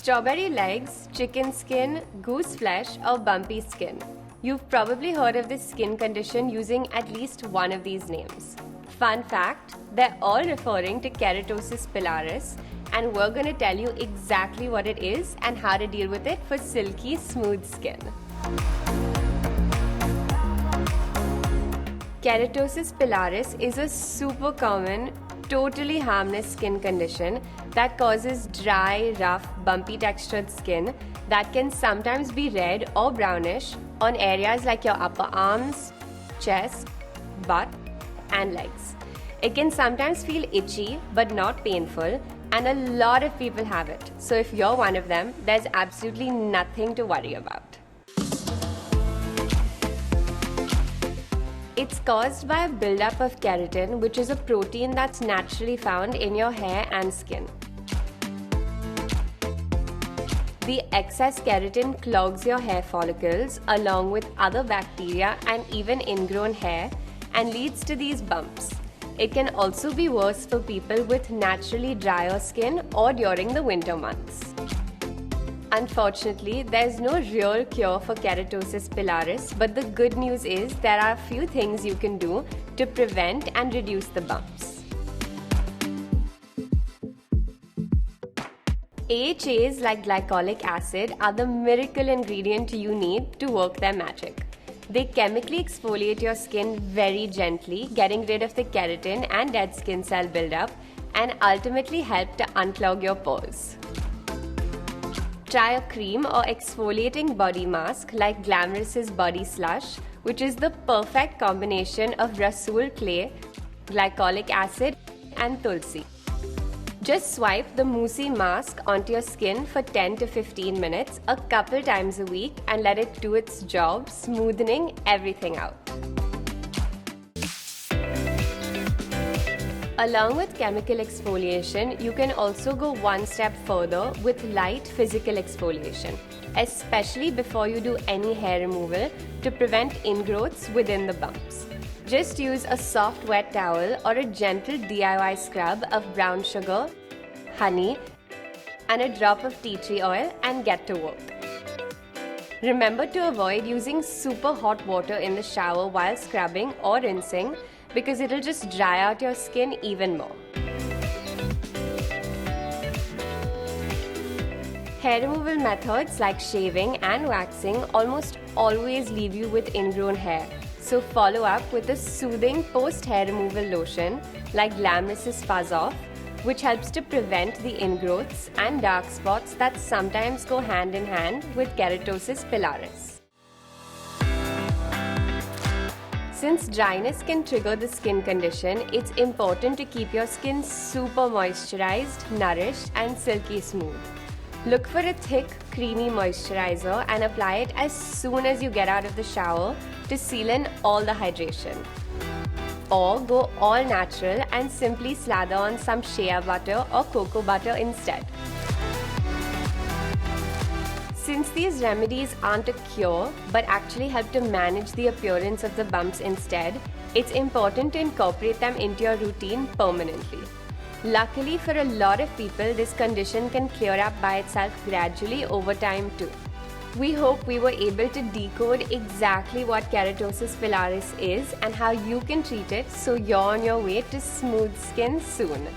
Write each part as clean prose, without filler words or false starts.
Strawberry legs, chicken skin, goose flesh, or bumpy skin. You've probably heard of this skin condition using at least one of these names. Fun fact, they're all referring to keratosis pilaris, and we're going to tell you exactly what it is and how to deal with it for silky, smooth skin. Keratosis pilaris is a super common, totally harmless skin condition that causes dry, rough, bumpy textured skin that can sometimes be red or brownish on areas like your upper arms, chest, butt, and legs. It can sometimes feel itchy but not painful, and a lot of people have it. So if you're one of them, there's absolutely nothing to worry about. It's caused by a buildup of keratin, which is a protein that's naturally found in your hair and skin. The excess keratin clogs your hair follicles along with other bacteria and even ingrown hair and leads to these bumps. It can also be worse for people with naturally drier skin or during the winter months. Unfortunately, there's no real cure for keratosis pilaris, but the good news is there are a few things you can do to prevent and reduce the bumps. AHAs like glycolic acid are the miracle ingredient you need to work their magic. They chemically exfoliate your skin very gently, getting rid of the keratin and dead skin cell buildup, and ultimately help to unclog your pores. Try a cream or exfoliating body mask like Glamorous's Body Slush, which is the perfect combination of Rasool clay, glycolic acid, and tulsi. Just swipe the moussey mask onto your skin for 10 to 15 minutes a couple times a week and let it do its job, smoothing everything out. Along with chemical exfoliation, you can also go one step further with light physical exfoliation, especially before you do any hair removal to prevent ingrowths within the bumps. Just use a soft wet towel or a gentle DIY scrub of brown sugar, honey, and a drop of tea tree oil and get to work. Remember to avoid using super hot water in the shower while scrubbing or rinsing, because it'll just dry out your skin even more. Hair removal methods like shaving and waxing almost always leave you with ingrown hair. So follow up with a soothing post-hair removal lotion like Glamorous's Fuzz Off, which helps to prevent the ingrowths and dark spots that sometimes go hand in hand with keratosis pilaris. Since dryness can trigger the skin condition, it's important to keep your skin super moisturized, nourished, and silky smooth. Look for a thick, creamy moisturizer and apply it as soon as you get out of the shower to seal in all the hydration. Or go all natural and simply slather on some shea butter or cocoa butter instead. Since these remedies aren't a cure but actually help to manage the appearance of the bumps instead, it's important to incorporate them into your routine permanently. Luckily for a lot of people, this condition can clear up by itself gradually over time too. We hope we were able to decode exactly what keratosis pilaris is and how you can treat it so you're on your way to smooth skin soon.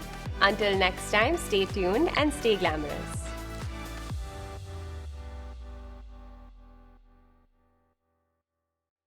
Until next time, stay tuned and stay glamorous.